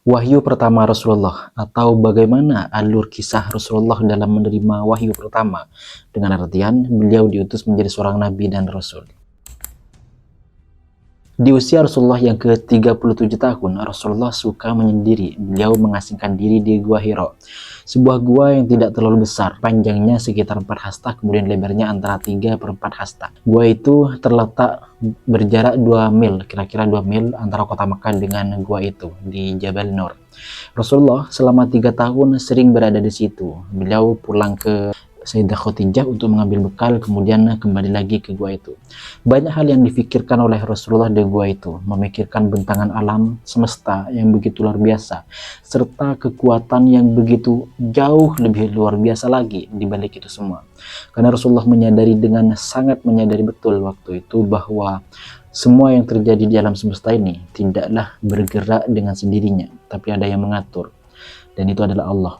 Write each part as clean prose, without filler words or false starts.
Wahyu pertama Rasulullah, atau bagaimana alur kisah Rasulullah dalam menerima wahyu pertama, dengan artian beliau diutus menjadi seorang nabi dan rasul. Di usia Rasulullah yang ke-37 tahun, Rasulullah suka menyendiri. Beliau mengasingkan diri di Gua Hira, sebuah gua yang tidak terlalu besar, panjangnya sekitar 4 hasta, kemudian lebarnya antara 3 per 4 hasta. Gua itu terletak berjarak 2 mil, kira-kira 2 mil antara kota Makkah dengan gua itu, di Jabal Nur. Rasulullah selama 3 tahun sering berada di situ. Beliau pulang ke Sayyidah Khadijah untuk mengambil bekal, kemudian kembali lagi ke gua itu. Banyak hal yang difikirkan oleh Rasulullah di gua itu, memikirkan bentangan alam semesta yang begitu luar biasa, serta kekuatan yang begitu jauh lebih luar biasa lagi di balik itu semua. Karena Rasulullah sangat menyadari betul waktu itu bahwa semua yang terjadi di alam semesta ini tidaklah bergerak dengan sendirinya, tapi ada yang mengatur, dan itu adalah Allah.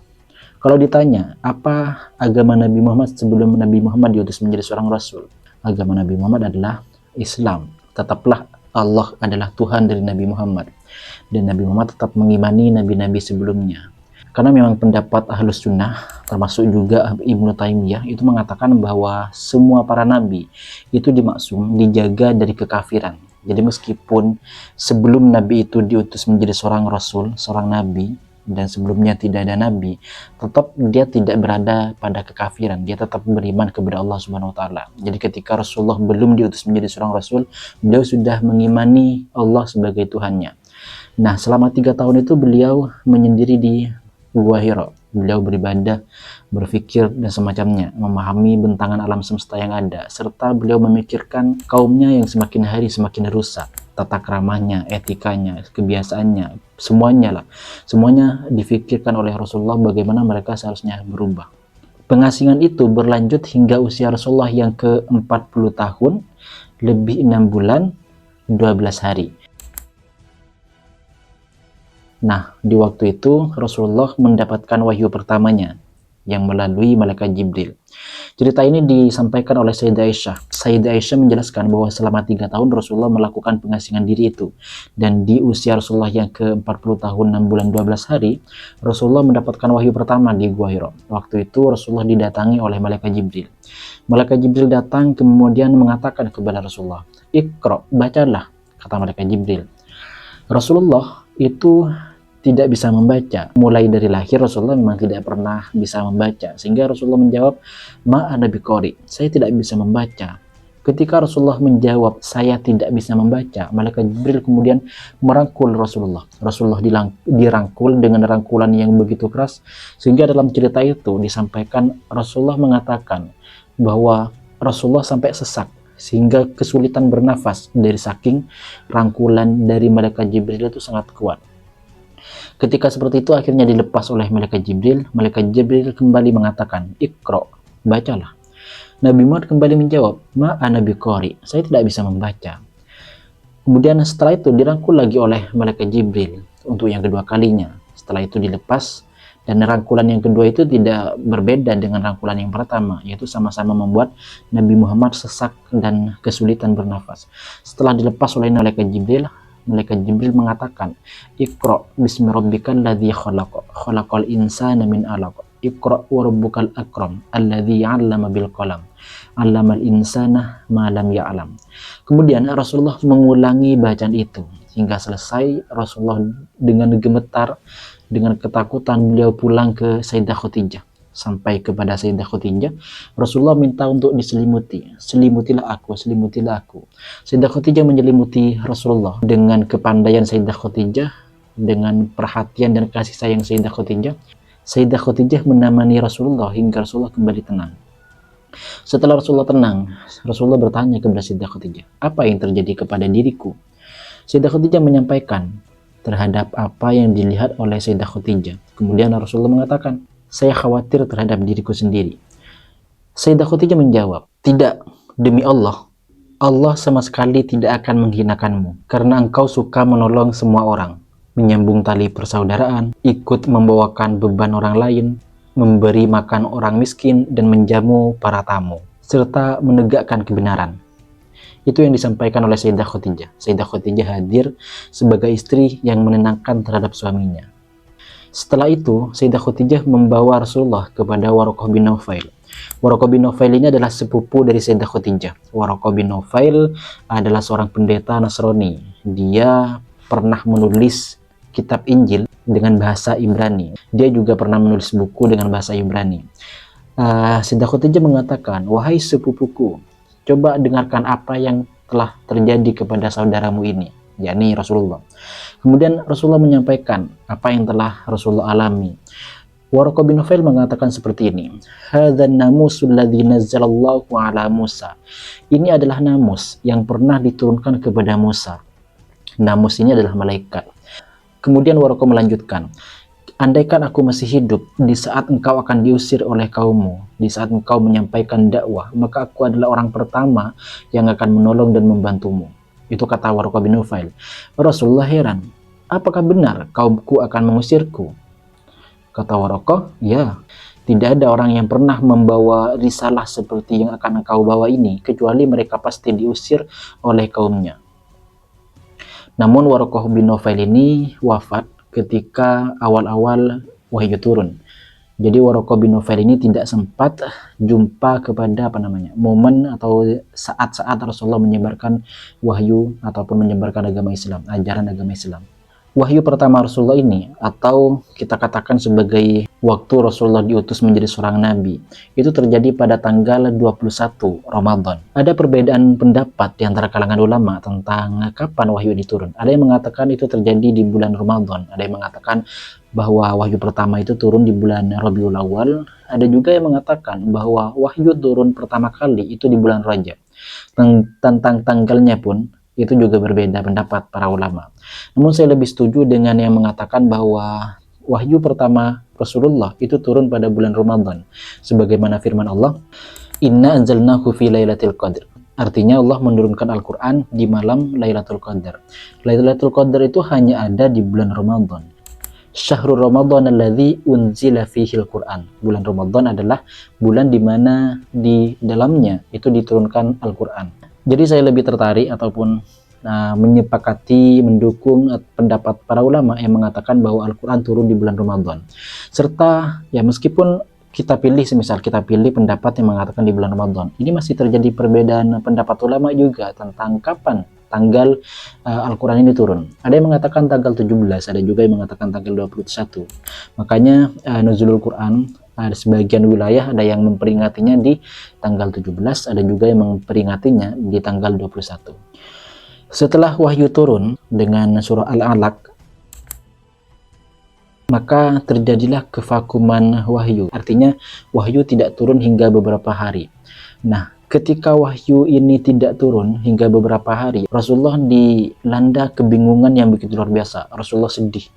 Kalau ditanya, apa agama Nabi Muhammad sebelum Nabi Muhammad diutus menjadi seorang Rasul? Agama Nabi Muhammad adalah Islam. Tetaplah Allah adalah Tuhan dari Nabi Muhammad. Dan Nabi Muhammad tetap mengimani nabi-nabi sebelumnya. Karena memang pendapat Ahlus Sunnah, termasuk juga Ibnu Taimiyah, itu mengatakan bahwa semua para nabi itu dimaksum, dijaga dari kekafiran. Jadi meskipun sebelum Nabi itu diutus menjadi seorang Rasul, seorang Nabi, dan sebelumnya tidak ada nabi, tetap dia tidak berada pada kekafiran, dia tetap beriman kepada Allah Subhanahu wa taala. Jadi ketika Rasulullah belum diutus menjadi seorang rasul, beliau sudah mengimani Allah sebagai Tuhannya. Nah, selama 3 tahun itu beliau menyendiri di Gua Hira. Beliau beribadah, berpikir, dan semacamnya, memahami bentangan alam semesta yang ada, serta beliau memikirkan kaumnya yang semakin hari semakin rusak, tata keramanya, etikanya, kebiasaannya, semuanya difikirkan oleh Rasulullah bagaimana mereka seharusnya berubah. Pengasingan itu berlanjut hingga usia Rasulullah yang ke-40 tahun, lebih 6 bulan, 12 hari. Nah, di waktu itu Rasulullah mendapatkan wahyu pertamanya yang melalui malaikat Jibril. Cerita ini disampaikan oleh Sayyidah Aisyah. Sayyidah Aisyah menjelaskan bahwa selama 3 tahun Rasulullah melakukan pengasingan diri itu. Dan di usia Rasulullah yang ke-40 tahun 6 bulan 12 hari, Rasulullah mendapatkan wahyu pertama di Gua Hira. Waktu itu Rasulullah didatangi oleh malaikat Jibril. Malaikat Jibril datang kemudian mengatakan kepada Rasulullah, "Iqra, bacalah," kata malaikat Jibril. Rasulullah itu tidak bisa membaca. Mulai dari lahir Rasulullah memang tidak pernah bisa membaca, sehingga Rasulullah menjawab, "Ma ana biqari," saya tidak bisa membaca. Ketika Rasulullah menjawab, "Saya tidak bisa membaca," malaikat Jibril kemudian merangkul Rasulullah. Rasulullah dirangkul dengan rangkulan yang begitu keras, sehingga dalam cerita itu disampaikan Rasulullah mengatakan bahwa Rasulullah sampai sesak, sehingga kesulitan bernafas dari saking rangkulan dari malaikat Jibril itu sangat kuat. Ketika seperti itu akhirnya dilepas oleh malaikat Jibril kembali mengatakan, "Iqra, bacalah." Nabi Muhammad kembali menjawab, "Ma ana biqari," saya tidak bisa membaca. Kemudian setelah itu dirangkul lagi oleh malaikat Jibril untuk yang kedua kalinya. Setelah itu dilepas, dan rangkulan yang kedua itu tidak berbeda dengan rangkulan yang pertama, yaitu sama-sama membuat Nabi Muhammad sesak dan kesulitan bernafas. Setelah dilepas oleh malaikat Jibril mengatakan, "Iqra bismi rabbikal ladzi khalaq, khalaqal insana min 'alaq. Iqra wa rabbukal akram, alladzi 'allama bil qalam, 'allamal insana ma lam ya'lam." Kemudian Rasulullah mengulangi bacaan itu hingga selesai. Rasulullah dengan gemetar, dengan ketakutan beliau pulang ke Sayyidah Khadijah. Sampai kepada Sayyidah Khadijah, Rasulullah minta untuk diselimuti. "Selimutilah aku, selimutilah aku." Sayyidah Khadijah menyelimuti Rasulullah. Dengan kepandaian Sayyidah Khadijah, dengan perhatian dan kasih sayang Sayyidah Khadijah menemani Rasulullah hingga Rasulullah kembali tenang. Setelah Rasulullah tenang, Rasulullah bertanya kepada Sayyidah Khadijah, "Apa yang terjadi kepada diriku?" Sayyidah Khadijah menyampaikan terhadap apa yang dilihat oleh Sayyidah Khadijah. Kemudian Rasulullah mengatakan, "Saya khawatir terhadap diriku sendiri." Sayyidah Khadijah menjawab, "Tidak, demi Allah, Allah sama sekali tidak akan menghinakanmu, karena engkau suka menolong semua orang, menyambung tali persaudaraan, ikut membawakan beban orang lain, memberi makan orang miskin, dan menjamu para tamu, serta menegakkan kebenaran." Itu yang disampaikan oleh Sayyidah Khadijah. Sayyidah Khadijah hadir sebagai istri yang menenangkan terhadap suaminya. Setelah itu, Sayyidah Khadijah membawa Rasulullah kepada Waraqah bin Naufail. Waraqah bin Naufail ini adalah sepupu dari Sayyidah Khadijah. Waraqah bin Naufail adalah seorang pendeta Nasrani. Dia pernah menulis kitab Injil dengan bahasa Ibrani. Dia juga pernah menulis buku dengan bahasa Ibrani. Sayyidah Khadijah mengatakan, "Wahai sepupuku, coba dengarkan apa yang telah terjadi kepada saudaramu ini," yakni Rasulullah. Kemudian Rasulullah menyampaikan apa yang telah Rasulullah alami. Waraqah bin Naufail mengatakan seperti ini, "Hadzan namusul ladzi nazzalallahu ala Musa." Ini adalah namus yang pernah diturunkan kepada Musa. Namus ini adalah malaikat. Kemudian Waraqah melanjutkan, "Andaikan aku masih hidup di saat engkau akan diusir oleh kaummu, di saat engkau menyampaikan dakwah, maka aku adalah orang pertama yang akan menolong dan membantumu." Itu kata Waraqah bin Naufail. Rasulullah heran, "Apakah benar kaumku akan mengusirku?" Kata Waraqah, "Ya, tidak ada orang yang pernah membawa risalah seperti yang akan engkau bawa ini, kecuali mereka pasti diusir oleh kaumnya." Namun Waraqah bin Naufail ini wafat ketika awal-awal wahyu turun. Jadi Waraqah bin Naufail ini tidak sempat jumpa kepada momen atau saat-saat Rasulullah menyebarkan wahyu ataupun menyebarkan agama Islam, ajaran agama Islam. Wahyu pertama Rasulullah ini, atau kita katakan sebagai waktu Rasulullah diutus menjadi seorang nabi, itu terjadi pada tanggal 21 Ramadan. Ada perbedaan pendapat di antara kalangan ulama tentang kapan wahyu ini turun. Ada yang mengatakan itu terjadi di bulan Ramadan, ada yang mengatakan bahwa wahyu pertama itu turun di bulan Rabiul Awal, ada juga yang mengatakan bahwa wahyu turun pertama kali itu di bulan Rajab. Tentang tanggalnya pun itu juga berbeda pendapat para ulama. Namun saya lebih setuju dengan yang mengatakan bahwa wahyu pertama Rasulullah itu turun pada bulan Ramadan, sebagaimana firman Allah, "Inna anzalnahu fi lailatul qadr." Artinya Allah menurunkan Al-Quran di malam Lailatul Qadar. Lailatul Qadar itu hanya ada di bulan Ramadan. Syahrul Ramadan alladzi unzila fihi al-Quran. Bulan Ramadan adalah bulan di mana di dalamnya itu diturunkan Al-Quran. Jadi saya lebih tertarik ataupun menyepakati, mendukung pendapat para ulama yang mengatakan bahwa Al-Quran turun di bulan Ramadan. Serta ya meskipun kita pilih pendapat yang mengatakan di bulan Ramadan, ini masih terjadi perbedaan pendapat ulama juga tentang kapan tanggal Al-Quran ini turun. Ada yang mengatakan tanggal 17, ada juga yang mengatakan tanggal 21. Makanya nuzulul Quran, ada sebagian wilayah ada yang memperingatinya di tanggal 17, ada juga yang memperingatinya di tanggal 21. Setelah wahyu turun dengan surah Al-Alaq, maka terjadilah kevakuman wahyu. Artinya wahyu tidak turun hingga beberapa hari. Nah, ketika wahyu ini tidak turun hingga beberapa hari, Rasulullah dilanda kebingungan yang begitu luar biasa. Rasulullah sedih.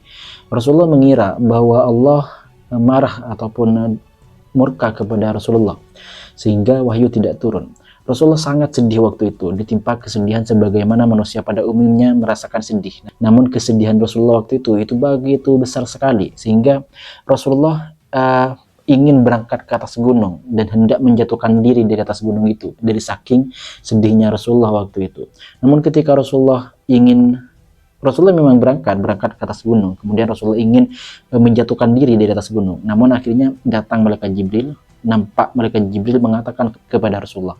Rasulullah mengira bahwa Allah marah ataupun murka kepada Rasulullah sehingga wahyu tidak turun. Rasulullah sangat sedih waktu itu, ditimpa kesedihan sebagaimana manusia pada umumnya merasakan sedih. Namun kesedihan Rasulullah waktu itu begitu besar sekali sehingga Rasulullah ingin berangkat ke atas gunung dan hendak menjatuhkan diri di atas gunung itu dari saking sedihnya Rasulullah waktu itu. Namun ketika Rasulullah memang berangkat ke atas gunung, kemudian Rasulullah ingin menjatuhkan diri di atas gunung. Namun akhirnya datang malaikat Jibril, nampak malaikat Jibril mengatakan kepada Rasulullah,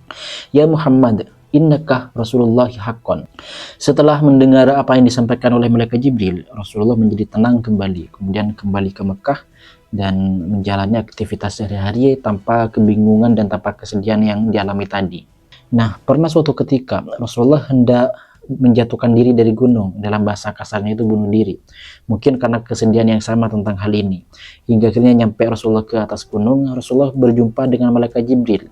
"Ya Muhammad, innaka Rasulullah haqqan." Setelah mendengar apa yang disampaikan oleh malaikat Jibril, Rasulullah menjadi tenang kembali, kemudian kembali ke Mekah dan menjalani aktivitas sehari-hari tanpa kebingungan dan tanpa kesedihan yang dialami tadi. Nah, pernah suatu ketika Rasulullah hendak menjatuhkan diri dari gunung, dalam bahasa kasarnya itu bunuh diri. Mungkin karena kesedihan yang sama tentang hal ini. Hingga akhirnya nyampe Rasulullah ke atas gunung, Rasulullah berjumpa dengan malaikat Jibril.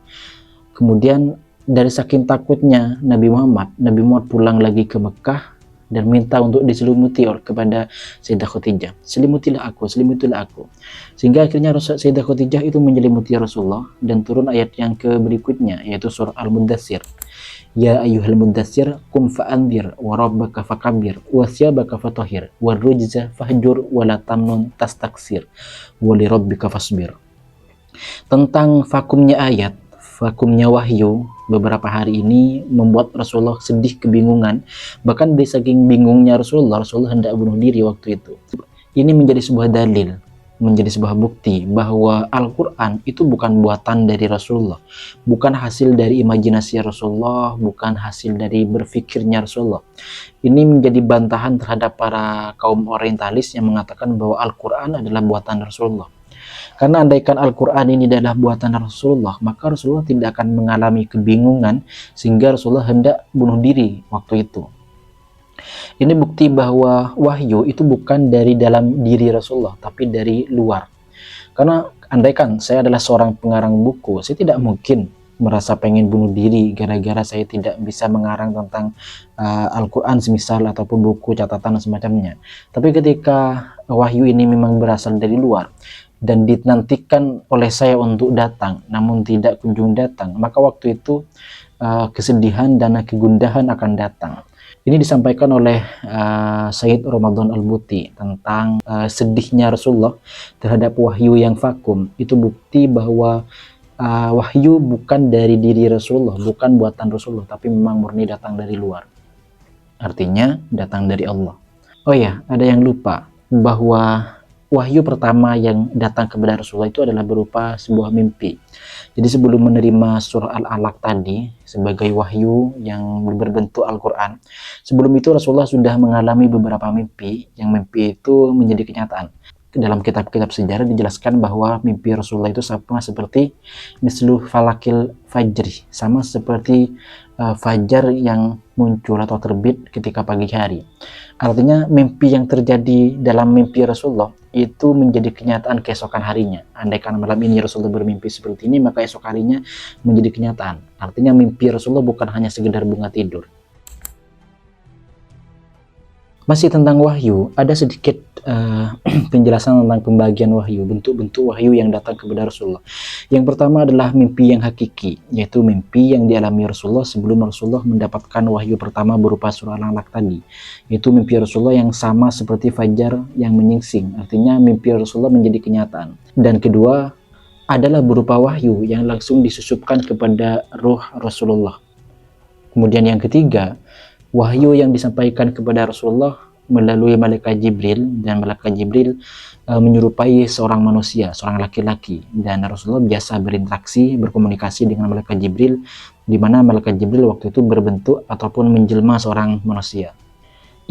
Kemudian dari saking takutnya Nabi Muhammad pulang lagi ke Mekah dan minta untuk diselimuti kepada Sayyidah Khadijah. Selimutilah aku. Sehingga akhirnya Sayyidah Khadijah itu menyelimuti Rasulullah dan turun ayat yang berikutnya, yaitu surah Al-Muddatsir. Ya ayyuhal muddatsir qum fa'anzir wa rabbaka fakabbir wa thiyabaka fatahhir wa rujza fahjur wa la tamnun tastaksir wa li rabbika fasbir. Tentang vakumnya wahyu beberapa hari ini membuat Rasulullah sedih, kebingungan. Bahkan dari saking bingungnya Rasulullah hendak bunuh diri waktu itu. Ini menjadi sebuah dalil menjadi sebuah bukti bahwa Al-Quran itu bukan buatan dari Rasulullah, bukan hasil dari imajinasi Rasulullah, bukan hasil dari berpikirnya Rasulullah. Ini menjadi bantahan terhadap para kaum orientalis yang mengatakan bahwa Al-Quran adalah buatan Rasulullah. Karena andaikan Al-Quran ini adalah buatan Rasulullah, maka Rasulullah tidak akan mengalami kebingungan sehingga Rasulullah hendak bunuh diri waktu itu. Ini bukti bahwa wahyu itu bukan dari dalam diri Rasulullah, tapi dari luar. Karena andaikan saya adalah seorang pengarang buku, saya tidak mungkin merasa pengen bunuh diri gara-gara saya tidak bisa mengarang tentang Al-Quran semisal, ataupun buku catatan dan semacamnya. Tapi ketika wahyu ini memang berasal dari luar dan dinantikan oleh saya untuk datang namun tidak kunjung datang, maka waktu itu kesedihan dan kegundahan akan datang. Ini disampaikan oleh Sayyid Ramadan Al-Buti tentang sedihnya Rasulullah terhadap wahyu yang vakum. Itu bukti bahwa wahyu bukan dari diri Rasulullah, bukan buatan Rasulullah, tapi memang murni datang dari luar. Artinya datang dari Allah. Oh ya, ada yang lupa bahwa wahyu pertama yang datang kepada Rasulullah itu adalah berupa sebuah mimpi. Jadi sebelum menerima surah Al-Alaq tadi sebagai wahyu yang berbentuk Al-Quran, sebelum itu Rasulullah sudah mengalami beberapa mimpi, yang mimpi itu menjadi kenyataan. Dalam kitab-kitab sejarah dijelaskan bahwa mimpi Rasulullah itu sama seperti mislu falakil fajri, sama seperti fajar yang muncul atau terbit ketika pagi hari. Artinya mimpi yang terjadi dalam mimpi Rasulullah itu menjadi kenyataan keesokan harinya. Andaikan malam ini Rasulullah bermimpi seperti ini, maka esok harinya menjadi kenyataan. Artinya mimpi Rasulullah bukan hanya sekedar bunga tidur. Masih tentang wahyu, ada sedikit penjelasan tentang pembagian wahyu, bentuk-bentuk wahyu yang datang kepada Rasulullah. Yang pertama adalah mimpi yang hakiki, yaitu mimpi yang dialami Rasulullah sebelum Rasulullah mendapatkan wahyu pertama berupa surah Al-Alaq tadi, yaitu mimpi Rasulullah yang sama seperti fajar yang menyingsing, artinya mimpi Rasulullah menjadi kenyataan. Dan kedua adalah berupa wahyu yang langsung disusupkan kepada ruh Rasulullah. Kemudian yang ketiga, wahyu yang disampaikan kepada Rasulullah melalui malaikat Jibril, dan malaikat Jibril menyerupai seorang manusia, seorang laki-laki, dan Rasulullah biasa berinteraksi, berkomunikasi dengan malaikat Jibril, di mana malaikat Jibril waktu itu berbentuk ataupun menjelma seorang manusia.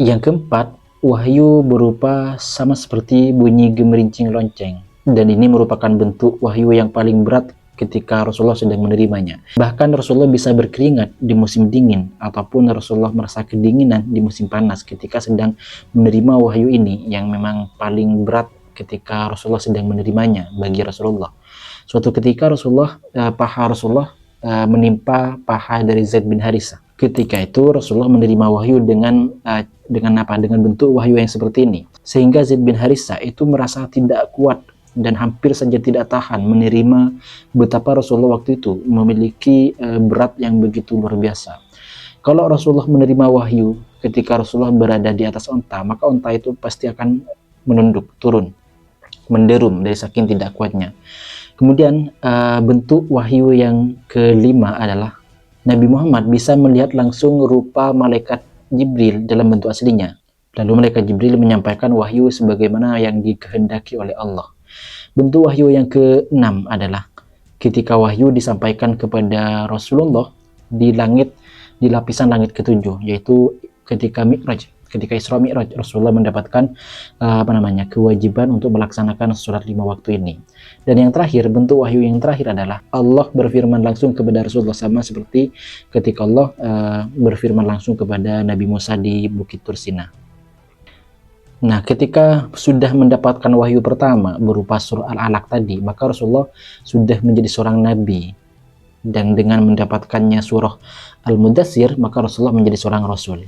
Yang keempat, wahyu berupa sama seperti bunyi gemerincing lonceng, dan ini merupakan bentuk wahyu yang paling berat ketika Rasulullah sedang menerimanya. Bahkan Rasulullah bisa berkeringat di musim dingin, ataupun Rasulullah merasa kedinginan di musim panas ketika sedang menerima wahyu ini, yang memang paling berat ketika Rasulullah sedang menerimanya bagi Rasulullah. Suatu ketika paha Rasulullah menimpa paha dari Zaid bin Harithah. Ketika itu Rasulullah menerima wahyu dengan bentuk wahyu yang seperti ini, sehingga Zaid bin Harithah itu merasa tidak kuat dan hampir saja tidak tahan menerima betapa Rasulullah waktu itu memiliki berat yang begitu luar biasa. Kalau Rasulullah menerima wahyu ketika Rasulullah berada di atas onta, maka onta itu pasti akan menunduk, turun, menderum dari saking tidak kuatnya. Kemudian bentuk wahyu yang kelima adalah Nabi Muhammad bisa melihat langsung rupa malaikat Jibril dalam bentuk aslinya. Lalu malaikat Jibril menyampaikan wahyu sebagaimana yang dikehendaki oleh Allah. Bentuk wahyu yang keenam adalah ketika wahyu disampaikan kepada Rasulullah di lapisan langit ketujuh, yaitu ketika Mi'raj, ketika Isra Mi'raj, Rasulullah mendapatkan kewajiban untuk melaksanakan sholat 5 waktu ini. Dan yang terakhir, bentuk wahyu yang terakhir adalah Allah berfirman langsung kepada Rasulullah, sama seperti ketika Allah berfirman langsung kepada Nabi Musa di Bukit Tursina. Nah, ketika sudah mendapatkan wahyu pertama berupa surah Al-Alaq tadi, maka Rasulullah sudah menjadi seorang nabi. Dan dengan mendapatkannya surah Al-Mudaththir, maka Rasulullah menjadi seorang rasul.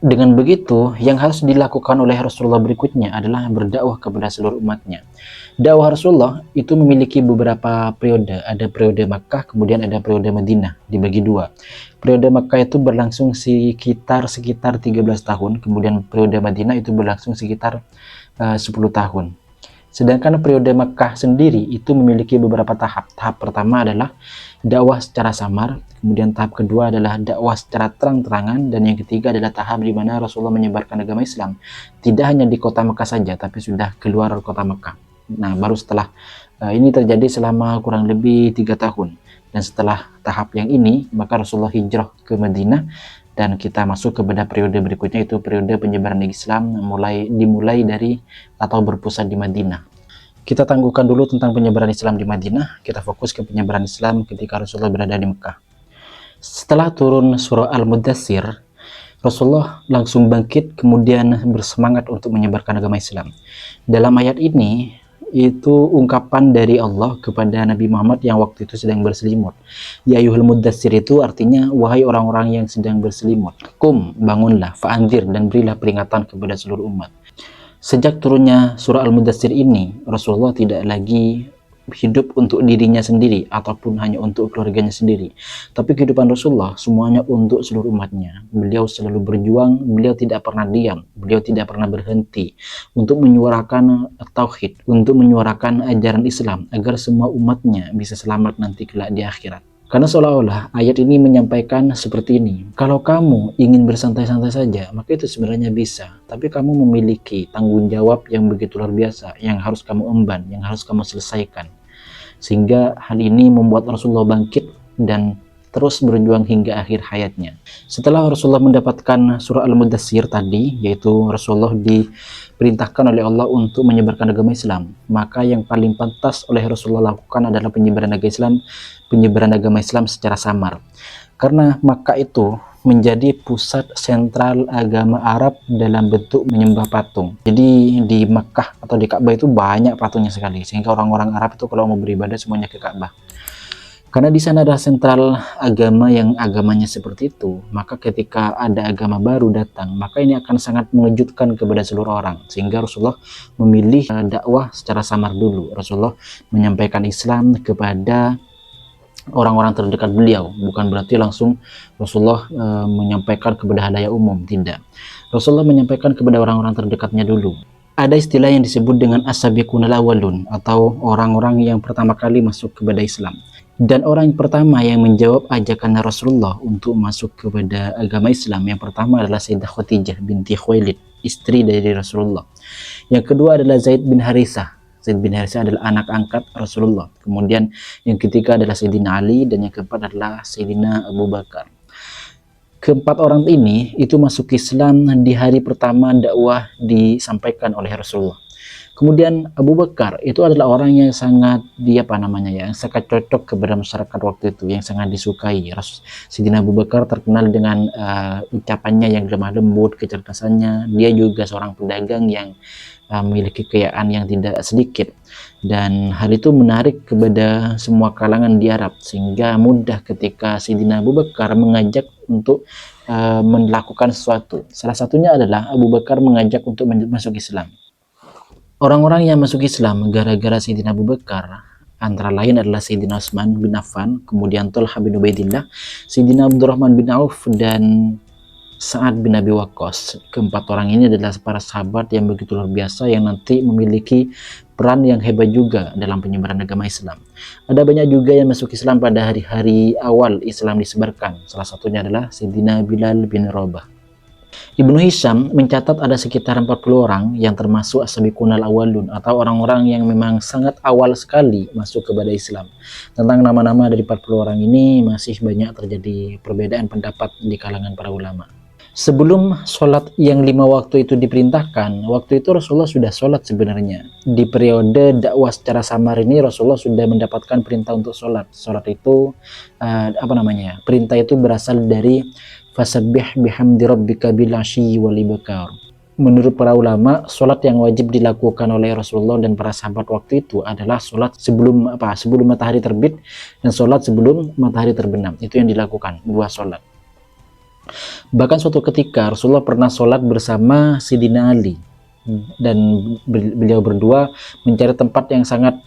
Dengan begitu, yang harus dilakukan oleh Rasulullah berikutnya adalah berdakwah kepada seluruh umatnya. Dakwah Rasulullah itu memiliki beberapa periode. Ada periode Makkah, kemudian ada periode Madinah, dibagi dua. Periode Makkah itu berlangsung sekitar 13 tahun, kemudian periode Madinah itu berlangsung sekitar 10 tahun. Sedangkan periode Makkah sendiri itu memiliki beberapa tahap. Tahap pertama adalah dakwah secara samar, kemudian tahap kedua adalah dakwah secara terang-terangan, dan yang ketiga adalah tahap di mana Rasulullah menyebarkan agama Islam tidak hanya di kota Mekah saja, tapi sudah keluar kota Mekah. Nah, baru setelah ini terjadi selama kurang lebih 3 tahun, dan setelah tahap yang ini maka Rasulullah hijrah ke Madinah, dan kita masuk kepada periode berikutnya, itu periode penyebaran Islam dimulai dari atau berpusat di Madinah. Kita tangguhkan dulu tentang penyebaran Islam di Madinah, kita fokus ke penyebaran Islam ketika Rasulullah berada di Mekah. Setelah turun surah Al-Mudaththir, Rasulullah langsung bangkit kemudian bersemangat untuk menyebarkan agama Islam. Dalam ayat ini itu ungkapan dari Allah kepada Nabi Muhammad yang waktu itu sedang berselimut. Ya ayyuhal mudaththir itu artinya wahai orang-orang yang sedang berselimut. Kum, bangunlah, fa'anzir, dan berilah peringatan kepada seluruh umat. Sejak turunnya surah Al-Mudaththir ini, Rasulullah tidak lagi hidup untuk dirinya sendiri ataupun hanya untuk keluarganya sendiri, tapi kehidupan Rasulullah semuanya untuk seluruh umatnya. Beliau selalu berjuang, beliau tidak pernah diam, beliau tidak pernah berhenti untuk menyuarakan tauhid, untuk menyuarakan ajaran Islam agar semua umatnya bisa selamat nanti kelak di akhirat. Karena seolah-olah ayat ini menyampaikan seperti ini, kalau kamu ingin bersantai-santai saja, maka itu sebenarnya bisa, tapi kamu memiliki tanggung jawab yang begitu luar biasa, yang harus kamu emban, yang harus kamu selesaikan. Sehingga hal ini membuat Rasulullah bangkit dan terus berjuang hingga akhir hayatnya. Setelah Rasulullah mendapatkan surah Al-Mudaththir tadi, yaitu Rasulullah diperintahkan oleh Allah untuk menyebarkan agama Islam, maka yang paling pantas oleh Rasulullah lakukan adalah penyebaran agama Islam secara samar. Karena Makkah itu menjadi pusat sentral agama Arab dalam bentuk menyembah patung. Jadi di Makkah atau di Ka'bah itu banyak patungnya sekali, sehingga orang-orang Arab itu kalau mau beribadah semuanya ke Ka'bah. Karena di sana ada sentral agama yang agamanya seperti itu, maka ketika ada agama baru datang, maka ini akan sangat mengejutkan kepada seluruh orang. Sehingga Rasulullah memilih dakwah secara samar dulu. Rasulullah menyampaikan Islam kepada orang-orang terdekat beliau, bukan berarti langsung Rasulullah menyampaikan kepada halayak umum, tidak. Rasulullah menyampaikan kepada orang-orang terdekatnya dulu. Ada istilah yang disebut dengan as-sabiqunal awwalun, atau orang-orang yang pertama kali masuk kepada Islam. Dan orang pertama yang menjawab ajakan Rasulullah untuk masuk kepada agama Islam, yang pertama adalah Sayyidah Khadijah binti Khuwailid, istri dari Rasulullah. Yang kedua adalah Zaid bin Harithah. Zaid bin Harithah adalah anak angkat Rasulullah. Kemudian yang ketiga adalah Sayyidina Ali, dan yang keempat adalah Sayyidina Abu Bakar. Keempat orang ini itu masuk Islam di hari pertama dakwah disampaikan oleh Rasulullah. Kemudian Abu Bakar itu adalah orang yang sangat sangat cocok kepada masyarakat waktu itu, yang sangat disukai. Sayyidina Abu Bakar terkenal dengan ucapannya yang lemah lembut, kecerdasannya. Dia juga seorang pedagang yang memiliki kekayaan yang tidak sedikit, dan hal itu menarik kepada semua kalangan di Arab, sehingga mudah ketika Sayyidina Abu Bakar mengajak untuk melakukan sesuatu. Salah satunya adalah Abu Bakar mengajak untuk masuk Islam. Orang-orang yang masuk Islam gara-gara Sayyidina Abu Bakar antara lain adalah Sayyidina Utsman bin Affan, kemudian Thalhah bin Ubaidillah, Sayyidina Abdurrahman bin Auf, dan Sa'ad bin Abi Waqqas. Keempat orang ini adalah para sahabat yang begitu luar biasa, yang nanti memiliki peran yang hebat juga dalam penyebaran agama Islam. Ada banyak juga yang masuk Islam pada hari-hari awal Islam disebarkan. Salah satunya adalah Sayyidina Bilal bin Rabah. Ibnu Hisham mencatat ada sekitar 40 orang yang termasuk as-sabiqunal awwalun, atau orang-orang yang memang sangat awal sekali masuk kepada Islam. Tentang nama-nama dari 40 orang ini masih banyak terjadi perbedaan pendapat di kalangan para ulama. Sebelum sholat yang 5 waktu itu diperintahkan, waktu itu Rasulullah sudah sholat sebenarnya. Di periode dakwah secara samar ini Rasulullah sudah mendapatkan perintah untuk sholat. Sholat itu perintah itu berasal dari fasabbih bihamdi rabbika bil ashyi wal ibkar. Menurut para ulama, sholat yang wajib dilakukan oleh Rasulullah dan para sahabat waktu itu adalah sholat sebelum matahari terbit dan sholat sebelum matahari terbenam. Itu yang dilakukan, 2 sholat. Bahkan suatu ketika Rasulullah pernah sholat bersama Sayyidina Ali, dan beliau berdua mencari tempat yang sangat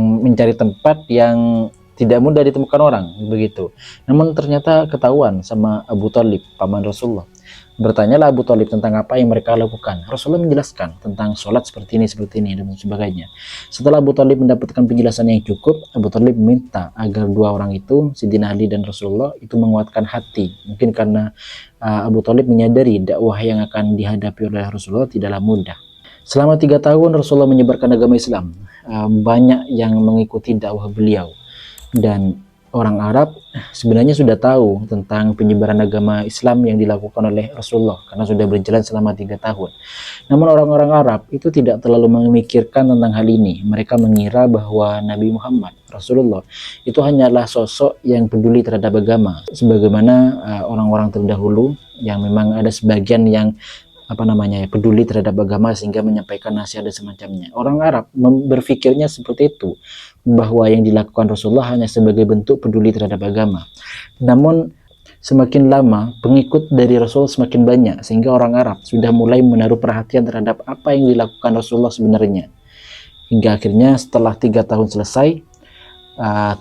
mencari tempat yang tidak mudah ditemukan orang begitu. Namun ternyata ketahuan sama Abu Thalib, paman Rasulullah. Bertanyalah Abu Thalib tentang apa yang mereka lakukan. Rasulullah menjelaskan tentang sholat seperti ini, dan sebagainya. Setelah Abu Thalib mendapatkan penjelasan yang cukup, Abu Thalib meminta agar dua orang itu, Sayyidina Ali dan Rasulullah, itu menguatkan hati. Mungkin karena Abu Thalib menyadari dakwah yang akan dihadapi oleh Rasulullah tidaklah mudah. Selama 3 tahun Rasulullah menyebarkan agama Islam. Banyak yang mengikuti dakwah beliau. Dan orang Arab sebenarnya sudah tahu tentang penyebaran agama Islam yang dilakukan oleh Rasulullah karena sudah berjalan selama 3 tahun. Namun orang-orang Arab itu tidak terlalu memikirkan tentang hal ini. Mereka mengira bahwa Nabi Muhammad, Rasulullah, itu hanyalah sosok yang peduli terhadap agama. Sebagaimana orang-orang terdahulu yang memang ada sebagian yang peduli terhadap agama sehingga menyampaikan nasihat dan semacamnya. Orang Arab berpikirnya seperti itu, bahwa yang dilakukan Rasulullah hanya sebagai bentuk peduli terhadap agama. Namun semakin lama pengikut dari Rasul semakin banyak, sehingga orang Arab sudah mulai menaruh perhatian terhadap apa yang dilakukan Rasulullah sebenarnya. Hingga akhirnya setelah 3 tahun selesai,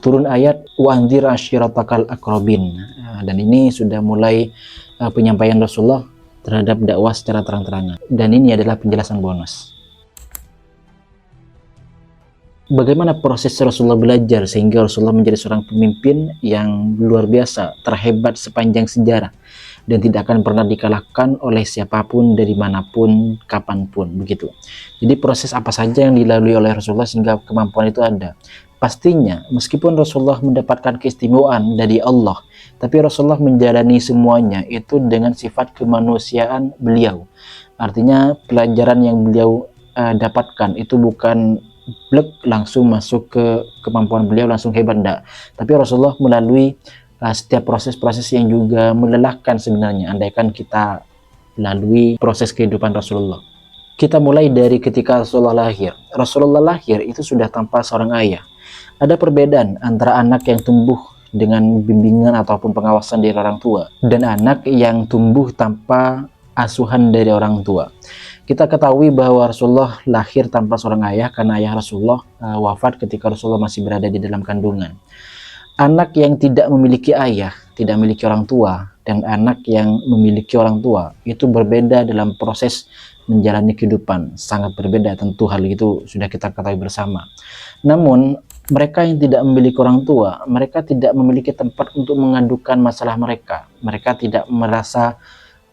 turun ayat wa'anzir ashiratakal aqrabin, dan ini sudah mulai penyampaian Rasulullah terhadap dakwah secara terang-terangan. Dan ini adalah penjelasan bonus. Bagaimana proses Rasulullah belajar sehingga Rasulullah menjadi seorang pemimpin yang luar biasa, terhebat sepanjang sejarah, dan tidak akan pernah dikalahkan oleh siapapun, dari manapun, kapanpun, begitu. Jadi proses apa saja yang dilalui oleh Rasulullah sehingga kemampuan itu ada. Pastinya, meskipun Rasulullah mendapatkan keistimewaan dari Allah, tapi Rasulullah menjalani semuanya itu dengan sifat kemanusiaan beliau. Artinya pelajaran yang beliau dapatkan itu bukan blek langsung masuk ke kemampuan beliau langsung hebat, enggak. Tapi Rasulullah melalui setiap proses-proses yang juga melelahkan sebenarnya, andaikan kita lalui proses kehidupan Rasulullah. Kita mulai dari ketika Rasulullah lahir. Rasulullah lahir itu sudah tanpa seorang ayah. Ada perbedaan antara anak yang tumbuh dengan bimbingan ataupun pengawasan dari orang tua dan anak yang tumbuh tanpa asuhan dari orang tua. Kita ketahui bahwa Rasulullah lahir tanpa seorang ayah karena ayah Rasulullah wafat ketika Rasulullah masih berada di dalam kandungan. Anak yang tidak memiliki ayah, tidak memiliki orang tua, dan anak yang memiliki orang tua itu berbeda dalam proses menjalani kehidupan, sangat berbeda. Tentu hal itu sudah kita ketahui bersama. Namun mereka yang tidak memiliki orang tua, mereka tidak memiliki tempat untuk mengadukan masalah mereka. Mereka tidak merasa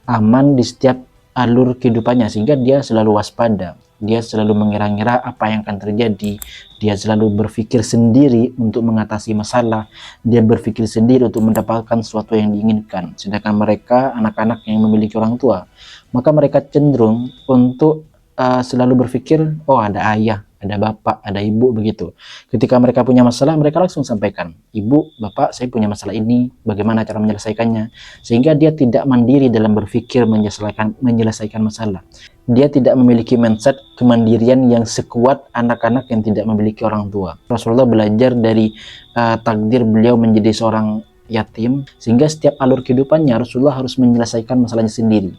aman di setiap alur kehidupannya, sehingga dia selalu waspada. Dia selalu mengira-ngira apa yang akan terjadi. Dia selalu berpikir sendiri untuk mengatasi masalah. Dia berpikir sendiri untuk mendapatkan sesuatu yang diinginkan. Sedangkan mereka, anak-anak yang memiliki orang tua, maka mereka cenderung untuk selalu berpikir, oh ada ayah, ada bapak, ada ibu, begitu. Ketika mereka punya masalah, mereka langsung sampaikan, ibu, bapak, saya punya masalah ini, bagaimana cara menyelesaikannya. Sehingga dia tidak mandiri dalam berpikir menyelesaikan masalah. Dia tidak memiliki mindset kemandirian yang sekuat anak-anak yang tidak memiliki orang tua. Rasulullah belajar dari takdir beliau menjadi seorang yatim, sehingga setiap alur kehidupannya Rasulullah harus menyelesaikan masalahnya sendiri.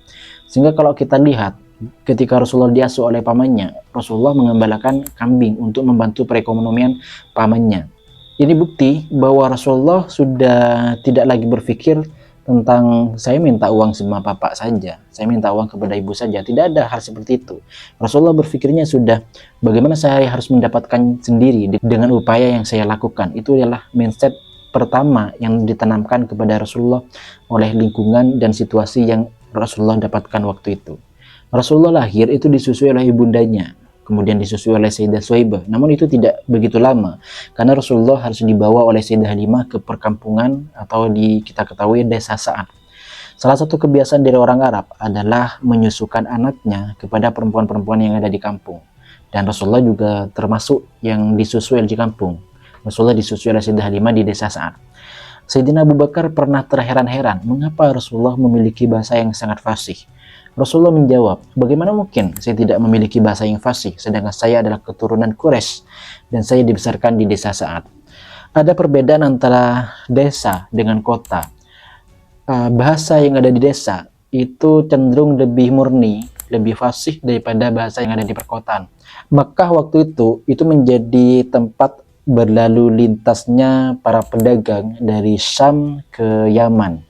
Sehingga kalau kita lihat, ketika Rasulullah diasuh oleh pamannya, Rasulullah mengembalakan kambing untuk membantu perekonomian pamannya. Ini bukti bahwa Rasulullah sudah tidak lagi berpikir tentang saya minta uang sama bapak saja, saya minta uang kepada ibu saja. Tidak ada hal seperti itu. Rasulullah berpikirnya sudah, bagaimana saya harus mendapatkan sendiri dengan upaya yang saya lakukan. Itu adalah mindset pertama yang ditanamkan kepada Rasulullah oleh lingkungan dan situasi yang Rasulullah dapatkan waktu itu. Rasulullah lahir itu disusui oleh ibundanya, kemudian disusui oleh Sayyidah Suhaibah. Namun itu tidak begitu lama, karena Rasulullah harus dibawa oleh Sayyidah Halimah ke perkampungan atau kita ketahui desa Sa'ad. Salah satu kebiasaan dari orang Arab adalah menyusukan anaknya kepada perempuan-perempuan yang ada di kampung. Dan Rasulullah juga termasuk yang disusui di kampung. Rasulullah disusui oleh Sayyidah Halimah di desa Sa'ad. Sayyidina Abu Bakar pernah terheran-heran mengapa Rasulullah memiliki bahasa yang sangat fasih. Rasulullah menjawab, bagaimana mungkin saya tidak memiliki bahasa yang fasih, sedangkan saya adalah keturunan Quraisy dan saya dibesarkan di desa Sa'ad. Ada perbedaan antara desa dengan kota. Bahasa yang ada di desa itu cenderung lebih murni, lebih fasih daripada bahasa yang ada di perkotaan. Makkah waktu itu menjadi tempat berlalu lintasnya para pedagang dari Syam ke Yaman.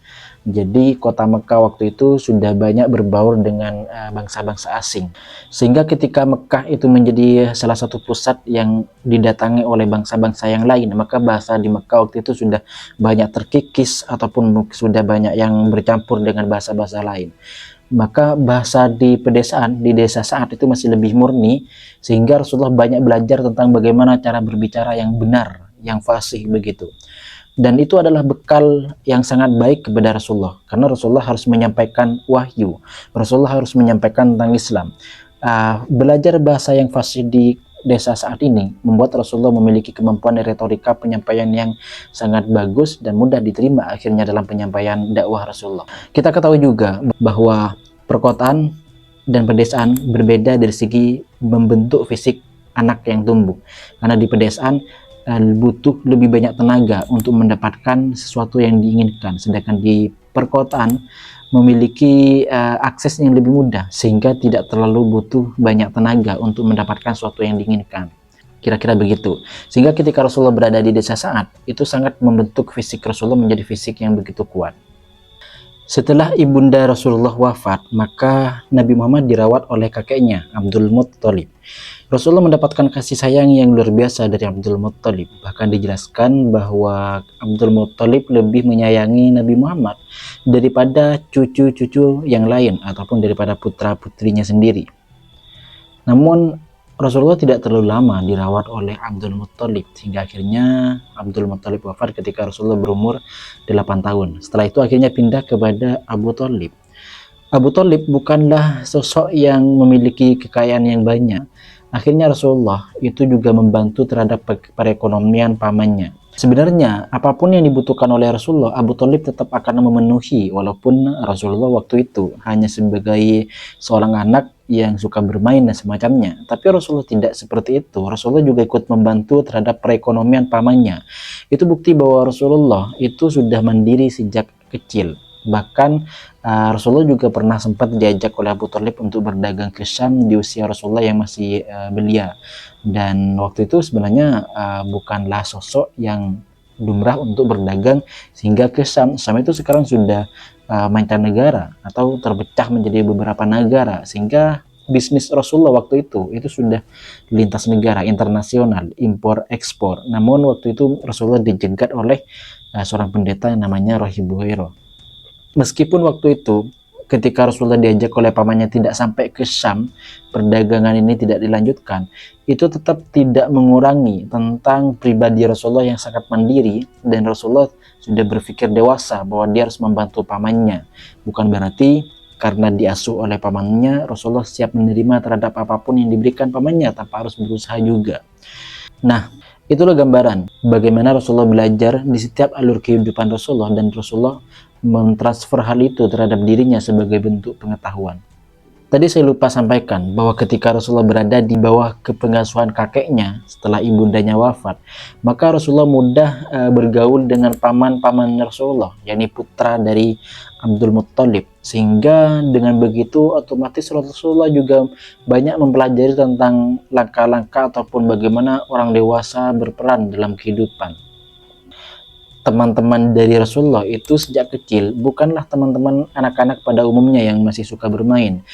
Jadi kota Mekah waktu itu sudah banyak berbaur dengan bangsa-bangsa asing. Sehingga ketika Mekah itu menjadi salah satu pusat yang didatangi oleh bangsa-bangsa yang lain, maka bahasa di Mekah waktu itu sudah banyak terkikis ataupun sudah banyak yang bercampur dengan bahasa-bahasa lain. Maka bahasa di pedesaan, di desa saat itu masih lebih murni, sehingga Rasulullah banyak belajar tentang bagaimana cara berbicara yang benar, yang fasih begitu. Dan itu adalah bekal yang sangat baik kepada Rasulullah, karena Rasulullah harus menyampaikan wahyu, Rasulullah harus menyampaikan tentang Islam. Belajar bahasa yang fasih di desa saat ini membuat Rasulullah memiliki kemampuan retorika penyampaian yang sangat bagus dan mudah diterima akhirnya dalam penyampaian dakwah Rasulullah. Kita ketahui juga bahwa perkotaan dan pedesaan berbeda dari segi membentuk fisik anak yang tumbuh, karena di pedesaan butuh lebih banyak tenaga untuk mendapatkan sesuatu yang diinginkan, sedangkan di perkotaan memiliki akses yang lebih mudah sehingga tidak terlalu butuh banyak tenaga untuk mendapatkan sesuatu yang diinginkan. Kira-kira begitu. Sehingga ketika Rasulullah berada di desa Sa'ad, itu sangat membentuk fisik Rasulullah menjadi fisik yang begitu kuat. Setelah ibunda Rasulullah wafat, maka Nabi Muhammad dirawat oleh kakeknya, Abdul Muttalib. Rasulullah mendapatkan kasih sayang yang luar biasa dari Abdul Muttalib. Bahkan dijelaskan bahwa Abdul Muttalib lebih menyayangi Nabi Muhammad daripada cucu-cucu yang lain ataupun daripada putra-putrinya sendiri. Namun Rasulullah tidak terlalu lama dirawat oleh Abdul Muttalib, sehingga akhirnya Abdul Muttalib wafat ketika Rasulullah berumur 8 tahun. Setelah itu akhirnya pindah kepada Abu Thalib. Abu Thalib bukanlah sosok yang memiliki kekayaan yang banyak. Akhirnya Rasulullah itu juga membantu terhadap perekonomian pamannya. Sebenarnya apapun yang dibutuhkan oleh Rasulullah, Abu Thalib tetap akan memenuhi, walaupun Rasulullah waktu itu hanya sebagai seorang anak yang suka bermain dan semacamnya. Tapi Rasulullah tidak seperti itu. Rasulullah juga ikut membantu terhadap perekonomian pamannya. Itu bukti bahwa Rasulullah itu sudah mandiri sejak kecil. Bahkan Rasulullah juga pernah sempat diajak oleh Abu Thalib untuk berdagang ke Syam di usia Rasulullah yang masih belia. Dan waktu itu sebenarnya bukanlah sosok yang lumrah untuk berdagang sehingga ke Syam. Syam itu sekarang sudah mancanegara atau terpecah menjadi beberapa negara, sehingga bisnis Rasulullah waktu itu sudah lintas negara, internasional, impor ekspor. Namun waktu itu Rasulullah dijegat oleh seorang pendeta yang namanya Rahib Buhairah. Meskipun waktu itu ketika Rasulullah diajak oleh pamannya tidak sampai ke Syam, perdagangan ini tidak dilanjutkan, itu tetap tidak mengurangi tentang pribadi Rasulullah yang sangat mandiri, dan Rasulullah sudah berpikir dewasa bahwa dia harus membantu pamannya. Bukan berarti karena diasuh oleh pamannya, Rasulullah siap menerima terhadap apapun yang diberikan pamannya tanpa harus berusaha juga. Nah, itulah gambaran bagaimana Rasulullah belajar di setiap alur kehidupan Rasulullah, dan Rasulullah mentransfer hal itu terhadap dirinya sebagai bentuk pengetahuan. Tadi saya lupa sampaikan bahwa ketika Rasulullah berada di bawah kepengasuhan kakeknya setelah ibundanya wafat, maka Rasulullah mudah bergaul dengan paman-paman Rasulullah, yakni putra dari Abdul Muttalib. Sehingga dengan begitu otomatis Rasulullah juga banyak mempelajari tentang langkah-langkah ataupun bagaimana orang dewasa berperan dalam kehidupan. Teman-teman dari Rasulullah itu sejak kecil bukanlah teman-teman anak-anak pada umumnya yang masih suka bermain.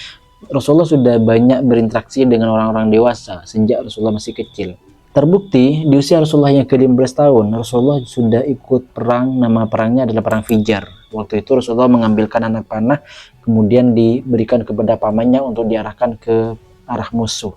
Rasulullah sudah banyak berinteraksi dengan orang-orang dewasa sejak Rasulullah masih kecil. Terbukti di usia Rasulullah yang ke-15 tahun, Rasulullah sudah ikut perang, nama perangnya adalah perang Fijar. Waktu itu Rasulullah mengambilkan anak panah, kemudian diberikan kepada pamannya untuk diarahkan ke arah musuh.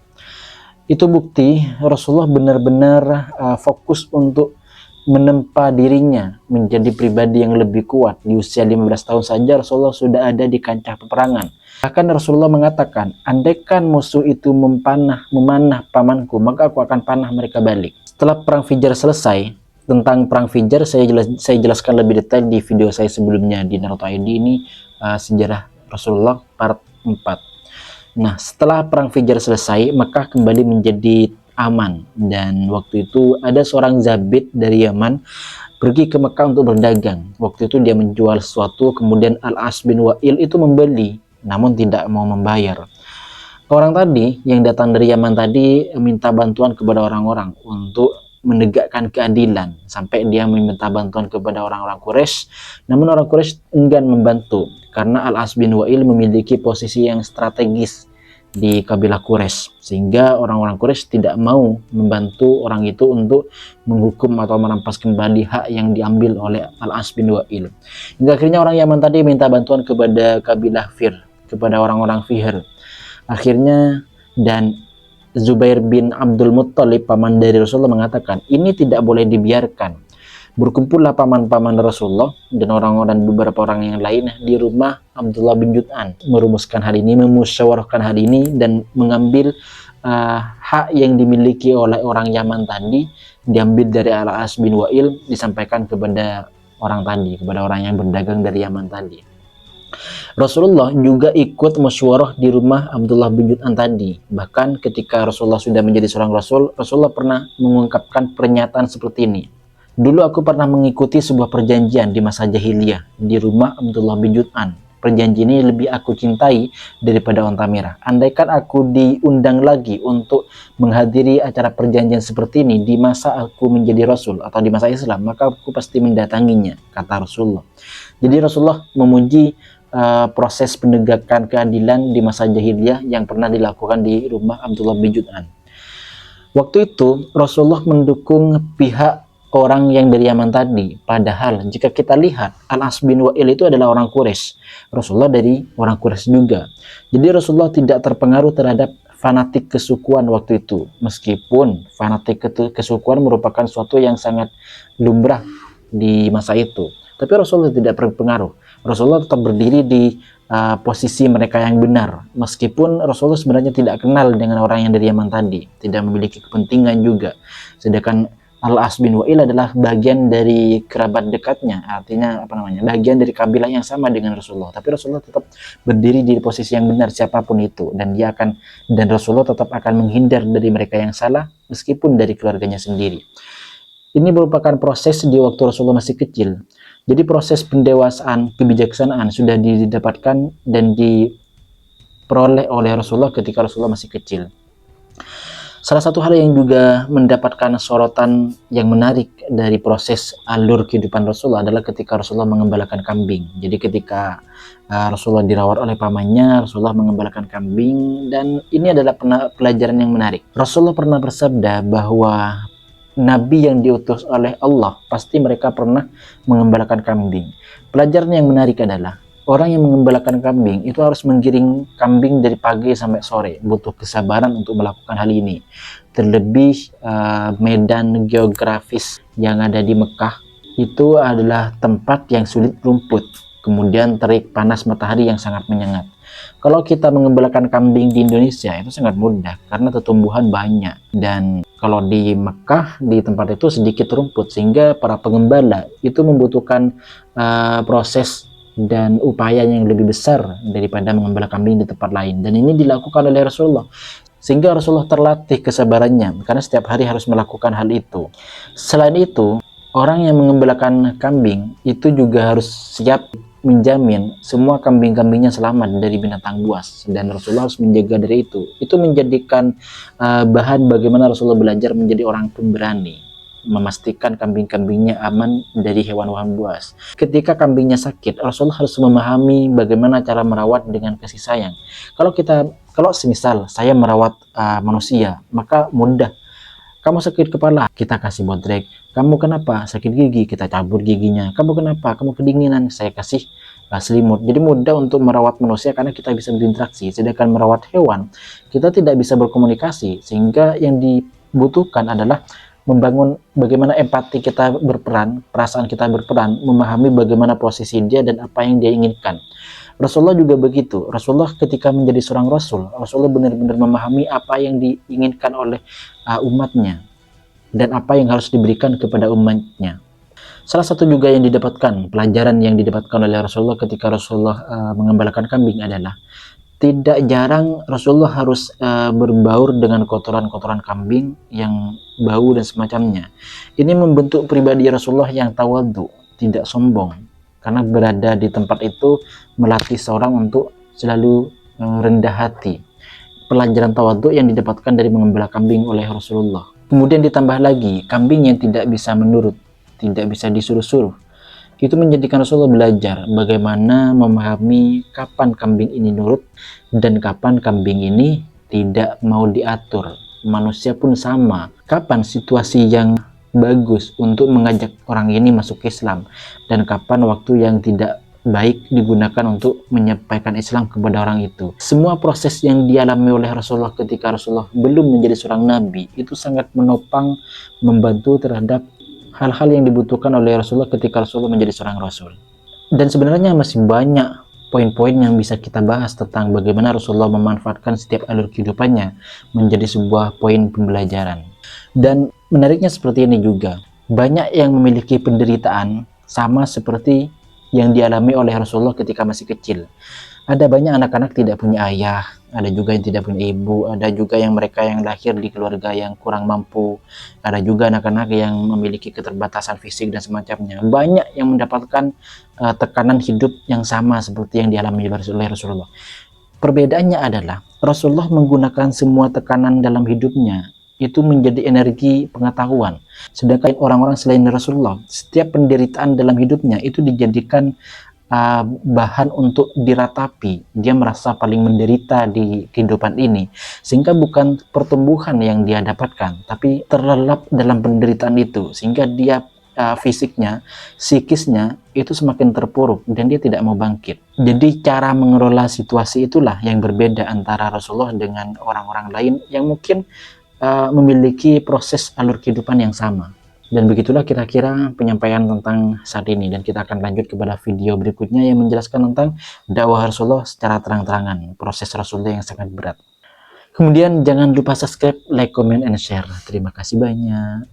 Itu bukti Rasulullah benar-benar fokus untuk menempa dirinya menjadi pribadi yang lebih kuat. Di usia 15 tahun saja Rasulullah sudah ada di kancah peperangan. Bahkan Rasulullah mengatakan, andaikan musuh itu memanah pamanku, maka aku akan panah mereka balik. Setelah perang Fijar selesai, tentang perang Fijar saya jelaskan lebih detail di video saya sebelumnya di Naruto ID. Ini sejarah Rasulullah part 4. Nah, setelah perang Fijar selesai, maka kembali menjadi aman, dan waktu itu ada seorang Zabid dari Yaman pergi ke Mekah untuk berdagang. Waktu itu dia menjual sesuatu, kemudian Al-As bin Wa'il itu membeli namun tidak mau membayar. Orang tadi yang datang dari Yaman tadi minta bantuan kepada orang-orang untuk menegakkan keadilan sampai dia meminta bantuan kepada orang-orang Quraisy. Namun orang Quraisy enggan membantu karena Al-As bin Wa'il memiliki posisi yang strategis di kabilah Quraisy, sehingga orang-orang Quraisy tidak mau membantu orang itu untuk menghukum atau merampas kembali hak yang diambil oleh Al-As bin Wa'il. Hingga akhirnya orang Yaman tadi minta bantuan kepada kabilah Fir, kepada orang-orang Fihr. Akhirnya dan Zubair bin Abdul Muttalib, paman dari Rasulullah, mengatakan ini tidak boleh dibiarkan. Berkumpullah paman-paman Rasulullah dan orang-orang beberapa orang yang lain di rumah Abdullah bin Jud'an, merumuskan hal ini, memusyawarahkan hal ini, dan mengambil hak yang dimiliki oleh orang Yaman tadi diambil dari Al-As bin Wa'il, disampaikan kepada orang tadi, kepada orang yang berdagang dari Yaman tadi. Rasulullah juga ikut musyawarah di rumah Abdullah bin Jud'an tadi. Bahkan ketika Rasulullah sudah menjadi seorang Rasul, Rasulullah pernah mengungkapkan pernyataan seperti ini. Dulu aku pernah mengikuti sebuah perjanjian di masa jahiliyah di rumah Abdullah bin Jud'an. Perjanjian ini lebih aku cintai daripada onta merah. Andaikan aku diundang lagi untuk menghadiri acara perjanjian seperti ini di masa aku menjadi Rasul atau di masa Islam, maka aku pasti mendatanginya, kata Rasulullah. Jadi Rasulullah memuji proses penegakan keadilan di masa jahiliyah yang pernah dilakukan di rumah Abdullah bin Jud'an. Waktu itu Rasulullah mendukung pihak orang yang dari Yaman tadi, padahal jika kita lihat Al-As bin Wa'il itu adalah orang Quraisy, Rasulullah dari orang Quraisy juga. Jadi Rasulullah tidak terpengaruh terhadap fanatik kesukuan waktu itu, meskipun fanatik kesukuan merupakan suatu yang sangat lumrah di masa itu. Tapi Rasulullah tidak berpengaruh. Rasulullah tetap berdiri di posisi mereka yang benar, meskipun Rasulullah sebenarnya tidak kenal dengan orang yang dari Yaman tadi, tidak memiliki kepentingan juga. Sedangkan Al-As bin Wa'il adalah bagian dari kerabat dekatnya, artinya bagian dari kabilah yang sama dengan Rasulullah. Tapi Rasulullah tetap berdiri di posisi yang benar siapapun itu, dan Rasulullah tetap akan menghindar dari mereka yang salah meskipun dari keluarganya sendiri. Ini merupakan proses di waktu Rasulullah masih kecil. Jadi proses pendewasaan, kebijaksanaan sudah didapatkan dan diperoleh oleh Rasulullah ketika Rasulullah masih kecil. Salah satu hal yang juga mendapatkan sorotan yang menarik dari proses alur kehidupan Rasulullah adalah ketika Rasulullah mengembalakan kambing. Jadi ketika Rasulullah dirawat oleh pamannya, Rasulullah mengembalakan kambing, dan ini adalah pelajaran yang menarik. Rasulullah pernah bersabda bahwa Nabi yang diutus oleh Allah pasti mereka pernah mengembalakan kambing. Pelajaran yang menarik adalah orang yang mengembalakan kambing itu harus menggiring kambing dari pagi sampai sore, butuh kesabaran untuk melakukan hal ini. Terlebih medan geografis yang ada di Mekah itu adalah tempat yang sulit rumput, kemudian terik panas matahari yang sangat menyengat. Kalau kita mengembalakan kambing di Indonesia itu sangat mudah karena tumbuhan banyak, dan kalau di Mekah di tempat itu sedikit rumput, sehingga para pengembala itu membutuhkan proses dan upaya yang lebih besar daripada mengembala kambing di tempat lain. Dan ini dilakukan oleh Rasulullah, sehingga Rasulullah terlatih kesabarannya karena setiap hari harus melakukan hal itu. Selain itu, orang yang mengembalakan kambing itu juga harus siap menjamin semua kambing-kambingnya selamat dari binatang buas, dan Rasulullah harus menjaga dari itu. Itu menjadikan bahan bagaimana Rasulullah belajar menjadi orang pemberani, memastikan kambing-kambingnya aman dari hewan-hewan buas. Ketika kambingnya sakit, Rasulullah harus memahami bagaimana cara merawat dengan kasih sayang. Kalau semisal saya merawat manusia, maka mudah. Kamu sakit kepala, kita kasih bodrek. Kamu kenapa? Sakit gigi, kita cabut giginya. Kamu kenapa? Kamu kedinginan, saya kasih selimut. Jadi mudah untuk merawat manusia karena kita bisa berinteraksi. Sedangkan merawat hewan, kita tidak bisa berkomunikasi, sehingga yang dibutuhkan adalah membangun bagaimana empati kita berperan, perasaan kita berperan, memahami bagaimana posisi dia dan apa yang dia inginkan. Rasulullah juga begitu. Rasulullah ketika menjadi seorang Rasul, Rasulullah benar-benar memahami apa yang diinginkan oleh umatnya dan apa yang harus diberikan kepada umatnya. Salah satu juga yang didapatkan, pelajaran yang didapatkan oleh Rasulullah ketika Rasulullah mengembalakan kambing adalah tidak jarang Rasulullah harus berbaur dengan kotoran-kotoran kambing yang bau dan semacamnya. Ini membentuk pribadi Rasulullah yang tawadhu, tidak sombong, karena berada di tempat itu melatih seorang untuk selalu rendah hati. Pelajaran tawadhu yang didapatkan dari mengembala kambing oleh Rasulullah. Kemudian ditambah lagi, kambing yang tidak bisa menurut, tidak bisa disuruh-suruh. Itu menjadikan Rasulullah belajar bagaimana memahami kapan kambing ini nurut dan kapan kambing ini tidak mau diatur. Manusia pun sama. Kapan situasi yang bagus untuk mengajak orang ini masuk Islam dan kapan waktu yang tidak baik digunakan untuk menyampaikan Islam kepada orang itu. Semua proses yang dialami oleh Rasulullah ketika Rasulullah belum menjadi seorang nabi itu sangat menopang, membantu terhadap hal-hal yang dibutuhkan oleh Rasulullah ketika Rasulullah menjadi seorang Rasul. Dan sebenarnya masih banyak poin-poin yang bisa kita bahas tentang bagaimana Rasulullah memanfaatkan setiap alur kehidupannya menjadi sebuah poin pembelajaran. Dan menariknya seperti ini juga, banyak yang memiliki penderitaan sama seperti yang dialami oleh Rasulullah ketika masih kecil. Ada banyak anak-anak tidak punya ayah, ada juga yang tidak punya ibu, ada juga yang mereka yang lahir di keluarga yang kurang mampu, ada juga anak-anak yang memiliki keterbatasan fisik dan semacamnya. Banyak yang mendapatkan tekanan hidup yang sama seperti yang dialami oleh Rasulullah. Perbedaannya adalah Rasulullah menggunakan semua tekanan dalam hidupnya itu menjadi energi pengetahuan. Sedangkan orang-orang selain Rasulullah, setiap penderitaan dalam hidupnya itu dijadikan bahan untuk diratapi. Dia merasa paling menderita di kehidupan ini, sehingga bukan pertumbuhan yang dia dapatkan, tapi terlelap dalam penderitaan itu, sehingga dia fisiknya, psikisnya itu semakin terpuruk dan dia tidak mau bangkit. Jadi cara mengelola situasi itulah yang berbeda antara Rasulullah dengan orang-orang lain yang mungkin memiliki proses alur kehidupan yang sama. Dan begitulah kira-kira penyampaian tentang saat ini, dan kita akan lanjut kepada video berikutnya yang menjelaskan tentang dakwah Rasulullah secara terang-terangan, proses Rasulullah yang sangat berat. Kemudian jangan lupa subscribe, like, comment, and share. Terima kasih banyak.